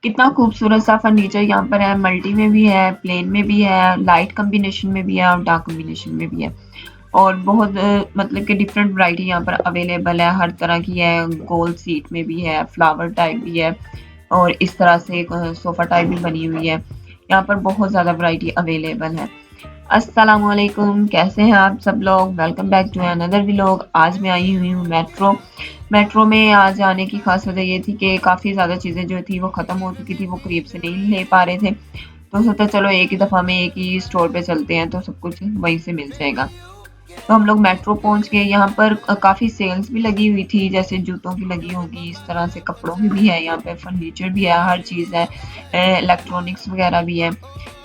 कितना खूबसूरत सा फर्नीचर यहाँ पर है, मल्टी में भी है, प्लेन में भी है, लाइट कॉम्बिनेशन में भी है और डार्क कॉम्बिनेशन में भी है। और बहुत मतलब कि डिफरेंट वैरायटी यहाँ पर अवेलेबल है, हर तरह की है। गोल सीट में भी है, फ्लावर टाइप भी है और इस तरह से एक सोफ़ा टाइप भी बनी हुई है। यहाँ पर बहुत ज़्यादा वैरायटी अवेलेबल है। अस्सलामुअलैकुम, कैसे हैं आप सब लोग? Welcome back to another vlog. आज मैं आई हुई हूँ मेट्रो में आज आने की ख़ास वजह ये थी कि काफ़ी ज़्यादा चीज़ें जो थी वो ख़त्म हो चुकी थी, वो करीब से नहीं ले पा रहे थे। तो सोचा चलो एक ही दफ़ा में एक ही स्टोर पे चलते हैं तो सब कुछ वहीं से मिल जाएगा। तो हम लोग मेट्रो पहुंच गए। यहाँ पर काफ़ी सेल्स भी लगी हुई थी, जैसे जूतों की लगी होगी, इस तरह से कपड़ों की भी है, यहाँ पे फर्नीचर भी है, हर चीज़ है, इलेक्ट्रॉनिक्स वगैरह भी है।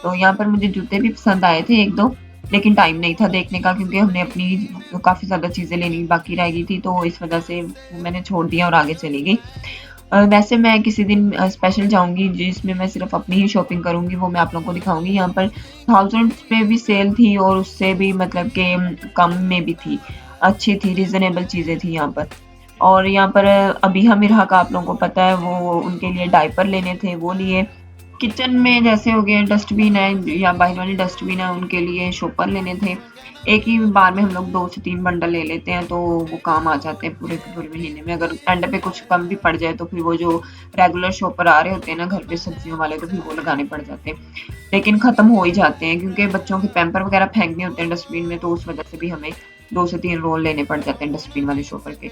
तो यहाँ पर मुझे जूते भी पसंद आए थे एक दो, लेकिन टाइम नहीं था देखने का क्योंकि हमने अपनी काफ़ी ज़्यादा चीज़ें लेनी बाकी रह गई थी, तो इस वजह से मैंने छोड़ दिया और आगे चली गई। वैसे मैं किसी दिन स्पेशल जाऊँगी जिसमें मैं सिर्फ़ अपनी ही शॉपिंग करूँगी, वो मैं आप लोगों को दिखाऊँगी। यहाँ पर थाउज़ेंड्स पे भी सेल थी और उससे भी मतलब कि कम में भी थी। अच्छी थी, रीज़नेबल चीज़ें थी यहाँ पर। और यहाँ पर अभी अमीरा का आप लोगों को पता है, वो उनके लिए डायपर लेने थे, वो लिए। किचन में जैसे हो गए डस्टबिन है या बाहर वाले डस्टबिन है, उनके लिए शॉपर लेने थे। एक ही बार में हम लोग 2 से 3 बंडल ले लेते हैं तो वो काम आ जाते हैं पूरे के पूरे महीने में। अगर एंड पे कुछ कम भी पड़ जाए तो फिर वो जो रेगुलर शॉपर आ रहे होते हैं ना घर पे सब्जियों वाले, तो फिर वो लगाने पड़ जाते हैं। लेकिन ख़त्म हो ही जाते हैं क्योंकि बच्चों के पैम्पर वगैरह फेंकने होते हैं डस्टबिन में, तो उस वजह से भी हमें 2 से 3 रोल लेने पड़ जाते हैं डस्टबिन वाले शॉपर के।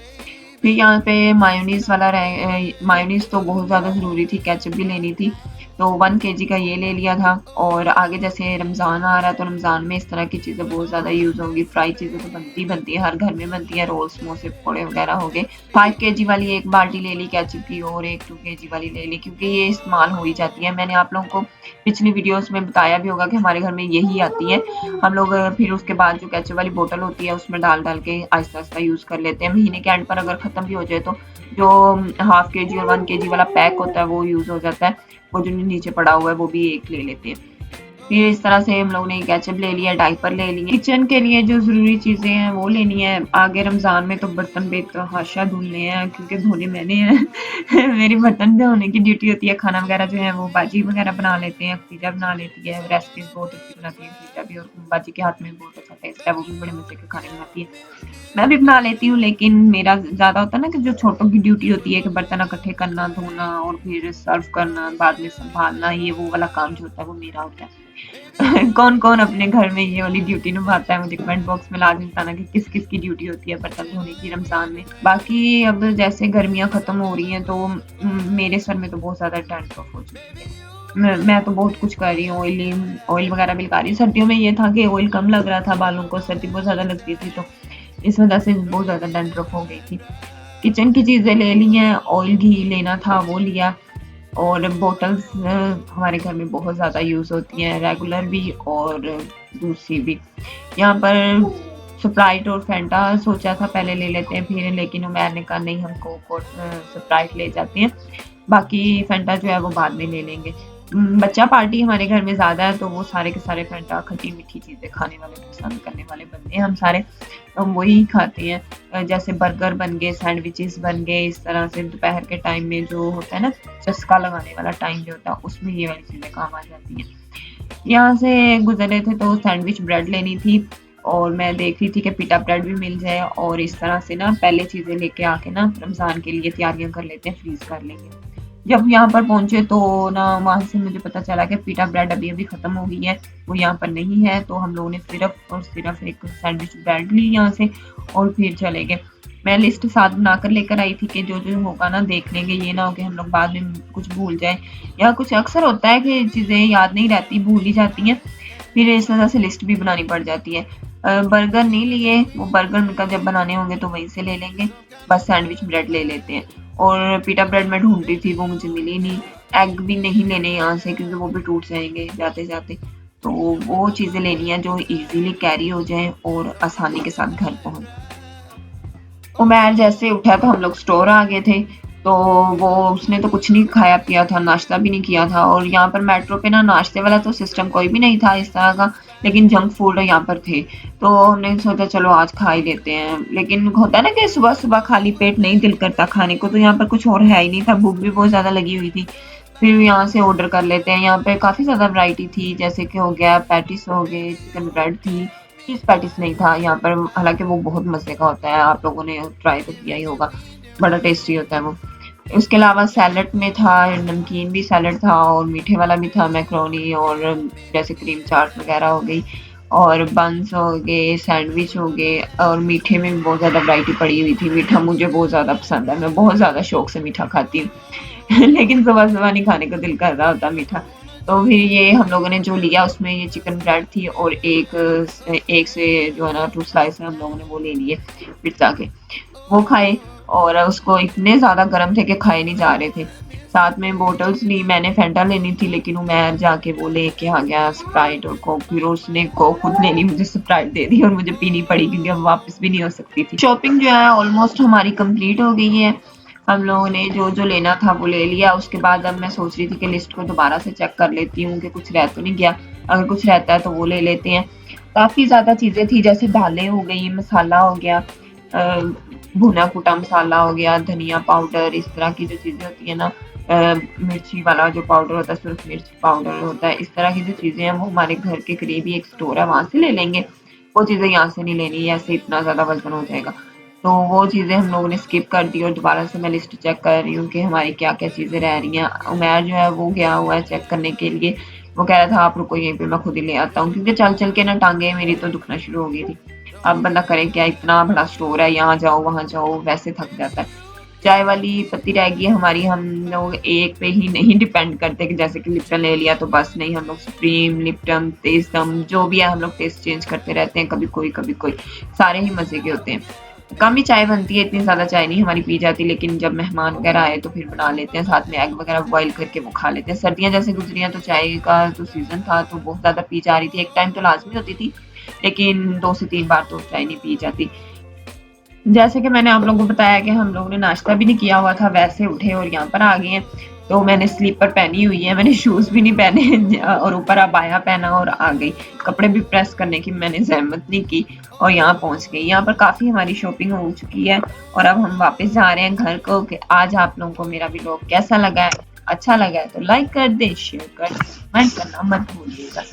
फिर यहाँ पे मायोनीज़ तो बहुत ज़्यादा ज़रूरी थी, केचअप भी लेनी थी, तो 1 केजी का ये ले लिया था। और आगे जैसे रमज़ान आ रहा है तो रमज़ान में इस तरह की चीज़ें बहुत ज़्यादा यूज़ होंगी। फ्राई चीज़ें तो बनती है, हर घर में बनती है, रोल, समोसे, पकौड़े वगैरह हो गए। 5 केजी वाली एक बाल्टी ले ली केचअप की और एक 2 केजी वाली ले ली क्योंकि ये इस्तेमाल हो ही जाती है। मैंने आप लोगों को पिछली वीडियोज़ में बताया भी होगा कि हमारे घर में यही आती है। हम लोग फिर उसके बाद जो केचअप वाली बोतल होती है उसमें डाल के आहिस्ता-आहिस्ता यूज़ कर लेते हैं। महीने के एंड पर अगर ख़त्म भी हो जाए तो जो हाफ केजी और 1 केजी वाला पैक होता है वो यूज़ हो जाता है। वो जो नीचे पड़ा हुआ है वो भी एक ले लेते हैं। फिर इस तरह से हम लोगों ने केचअप ले लिया, डायपर ले लिए। किचन के लिए जो ज़रूरी चीज़ें हैं वो लेनी है। आगे रमज़ान में तो बर्तन बेतहाशा धुलने हैं क्योंकि धोने मैंने हैं। मेरी बर्तन धोने की ड्यूटी होती है। खाना वगैरह जो है वो बाजी वगैरह बना लेते हैं, खदीजा बना लेती है, रेसिपीज़ बहुत अच्छी बनाती है खदीजा भी, और बाजी के हाथ में बहुत अच्छा टेस्ट है, वो भी बड़े मज़े के खाने बनाती है। मैं भी बना लेती हूँ लेकिन मेरा ज़्यादा होता है ना कि जो छोटों की ड्यूटी होती है कि बर्तन इकट्ठे करना, धोना और फिर सर्व करना, बाद में सँभालना, ये वो वाला काम जो होता है वो मेरा होता है। कौन-कौन अपने घर में ये वाली ड्यूटी निभाता है? मुझे कमेंट बॉक्स में लाज़मी बताना कि किस-किस की ड्यूटी होती है बर्तन धोने की रमज़ान में। बाकी अब जैसे गर्मियाँ ख़त्म हो रही हैं तो मेरे सर में तो बहुत ज़्यादा डैंड्रफ हो चुकी है। मैं तो बहुत कुछ कर रही हूँ, ऑयल वगैरह भी लगा रही हूँ। सर्दियों में ये था कि ऑयल कम लग रहा था बालों को, सर्दी बहुत ज़्यादा लगती थी तो इस वजह से बहुत ज़्यादा डैंड्रफ हो गई थी। किचन की चीज़ें ले ली हैं, ऑयल घी लेना था वो लिया। और बॉटल्स हमारे घर में बहुत ज़्यादा यूज़ होती हैं, रेगुलर भी और दूसरी भी। यहाँ पर स्प्राइट और फैंटा सोचा था पहले ले लेते हैं फिर, लेकिन उमैर ने कहा नहीं हम कोक और स्प्राइट ले जाते हैं, बाकी फैंटा जो है वो बाद में ले लेंगे। बच्चा पार्टी हमारे घर में ज़्यादा है तो वो सारे के सारे फैंटा, खट्टी मीठी चीज़ें खाने वाले, पसंद करने वाले बंदे हैं हम सारे, तो हम वही खाते हैं। जैसे बर्गर बन गए, सैंडविचेस बन गए, इस तरह से दोपहर के टाइम में जो होता है ना चस्का लगाने वाला टाइम जो होता है उसमें ये वाली चीज़ें काम आ जाती हैं। यहाँ से गुजर रहे थे तो सैंडविच ब्रेड लेनी थी और मैं देख रही थी कि पिटा ब्रेड भी मिल जाए, और इस तरह से ना पहले चीज़ें लेके आके ना रमज़ान के लिए तैयारियां कर लेते हैं, फ्रीज कर लेंगे। जब यहाँ पर पहुंचे तो ना वहाँ से मुझे पता चला कि पिटा ब्रेड अभी ख़त्म हो गई है, वो यहाँ पर नहीं है। तो हम लोगों ने सिर्फ एक सैंडविच ब्रेड ली यहाँ से और फिर चले गए। मैं लिस्ट साथ बनाकर लेकर आई थी कि जो होगा ना देख लेंगे, ये ना हो कि हम लोग बाद में कुछ भूल जाए, या कुछ अक्सर होता है कि चीज़ें याद नहीं रहती, भूल ही जाती हैं, फिर इस वजह से लिस्ट भी बनानी पड़ जाती है। बर्गर नहीं लिए, वो बर्गर का जब बनाने होंगे तो वहीं से ले लेंगे, बस सैंडविच ब्रेड ले लेते हैं। और पिटा ब्रेड मैं ढूंढ रही थी, वो मुझे मिली नहीं। एग भी नहीं लेने यहाँ से क्योंकि वो भी टूट जाएंगे जाते जाते, तो वो चीज़ें लेनी है जो इजीली कैरी हो जाए और आसानी के साथ घर पहुँच। उमैर जैसे उठा तो हम लोग स्टोर आ गए थे, तो वो उसने तो कुछ नहीं खाया पिया था, नाश्ता भी नहीं किया था। और यहाँ पर मेट्रो पे ना नाश्ते वाला तो सिस्टम कोई भी नहीं था इस तरह का, लेकिन जंक फूड यहाँ पर थे, तो हमने सोचा चलो आज खा ही लेते हैं। लेकिन होता है ना कि सुबह सुबह खाली पेट नहीं दिल करता खाने को, तो यहाँ पर कुछ और है ही नहीं था, भूख भी बहुत ज़्यादा लगी हुई थी। फिर यहाँ से ऑर्डर कर लेते हैं। यहाँ पे काफ़ी ज़्यादा वैरायटी थी, जैसे कि हो गया पैटीज़ हो गए, चिकन ब्रेड थी, चीज़ पैटीज़ नहीं था यहाँ पर, हालाँकि वो बहुत मज़े का होता है, आप लोगों ने ट्राई तो किया ही होगा, बड़ा टेस्टी होता है वो। उसके अलावा सैलड में था, नमकीन भी सैलड था और मीठे वाला भी था, मैकरोनी और जैसे क्रीम चाट वगैरह हो गई और बन्स हो गए, सैंडविच हो गए और मीठे में भी बहुत ज़्यादा वैरायटी पड़ी हुई थी। मीठा मुझे बहुत ज़्यादा पसंद है, मैं बहुत ज़्यादा शौक से मीठा खाती हूँ लेकिन सुबह-सुबह नहीं खाने को दिल कर रहा होता मीठा। तो फिर ये हम लोगों ने जो लिया उसमें ये चिकन ब्रेड थी और एक से जो है ना 2 स्लाइस हम लोगों ने वो ले लिए पिज़्ज़ा के। वो खाए और उसको इतने ज़्यादा गर्म थे कि खाए नहीं जा रहे थे। साथ में बॉटल्स ली, मैंने फैंटा लेनी थी लेकिन उमैर जाके वो लेके आ गया स्प्राइट और कोक, फिर उसने कोक खुद ले ली, मुझे स्प्राइट दे दी और मुझे पीनी पड़ी क्योंकि अब वापस भी नहीं हो सकती थी। शॉपिंग जो है ऑलमोस्ट हमारी कंप्लीट हो गई है। हम लोगों ने जो-जो लेना था वो ले लिया। उसके बाद अब मैं सोच रही थी कि लिस्ट को दोबारा से चेक कर लेती हूँ कि कुछ रह तो नहीं गया। अगर कुछ रहता है तो वो ले लेते हैं। काफ़ी ज़्यादा चीज़ें थी, जैसे दालें हो गई, मसाला हो गया, भुना कुटा मसाला हो गया, धनिया पाउडर, इस तरह की जो चीज़ें होती है ना, मिर्ची वाला जो पाउडर होता है, सिर्फ मिर्च पाउडर होता है, इस तरह की जो चीज़ें हैं वो हमारे घर के करीब ही एक स्टोर है, वहाँ से ले लेंगे। वो चीज़ें यहाँ से नहीं लेनी, ऐसे इतना ज़्यादा वज़न हो जाएगा। तो वो चीज़ें हम लोगों ने स्किप कर दी और दोबारा से मैं लिस्ट चेक कर रही हूँ कि हमारी क्या-क्या चीज़ें रह रही हैं। उमैर जो है वो गया हुआ है चेक करने के लिए। वो कह रहा था आप रुको यहीं पे, मैं खुद ही ले आता हूँ, क्योंकि चल-चल के ना टाँगें मेरी तो दुखना शुरू हो गई थी। अब बंदा करे क्या, इतना बड़ा स्टोर है, यहाँ जाओ, वहाँ जाओ, वैसे थक जाता है। चाय वाली पत्ती रह गई है हमारी, हम लोग एक पे ही नहीं डिपेंड करते कि जैसे कि लिप्टन ले लिया तो बस नहीं, हम लोग सुप्रीम, लिप्टन, तेज़दम जो भी है हम लोग टेस्ट चेंज करते रहते हैं, कभी कोई, सारे ही मज़े के होते हैं। कम ही चाय बनती है, इतनी ज़्यादा चाय नहीं हमारी पी जाती, लेकिन जब मेहमान वगैरह आए तो फिर बना लेते हैं, साथ में एग वगैरह बॉयल करके वो खा लेते हैं। सर्दियाँ जैसे गुज़री हैं तो चाय का जो सीज़न था तो बहुत ज़्यादा पी जा रही थी, एक टाइम तो लाज़मी होती थी, लेकिन 2 से 3 बार तो चाय नहीं पी जाती। जैसे कि मैंने आप लोगों को बताया कि हम लोगों ने नाश्ता भी नहीं किया हुआ था, वैसे उठे और यहाँ पर आ गए हैं। तो मैंने स्लीपर पहनी हुई है, मैंने शूज़ भी नहीं पहने और ऊपर अबाया पहना और आ गई। कपड़े भी प्रेस करने की मैंने ज़हमत नहीं की और यहाँ पहुँच गई। यहाँ पर काफ़ी हमारी शॉपिंग हो चुकी है और अब हम वापस जा रहे हैं घर को। कि आज आप लोगों को मेरा व्लॉग कैसा लगा है? अच्छा लगा है तो लाइक कर दें, शेयर कर दें, कमेंट करना मत भूलिएगा।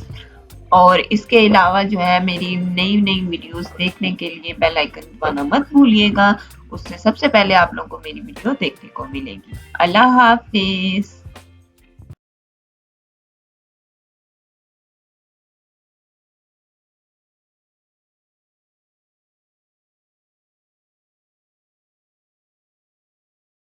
और इसके अलावा जो है मेरी नई-नई वीडियोज़ देखने के लिए बेल आइकन दबाना मत भूलिएगा। उससे सबसे पहले आप लोगों को मेरी वीडियो देखने को मिलेगी। अल्लाह हाफ़िज़।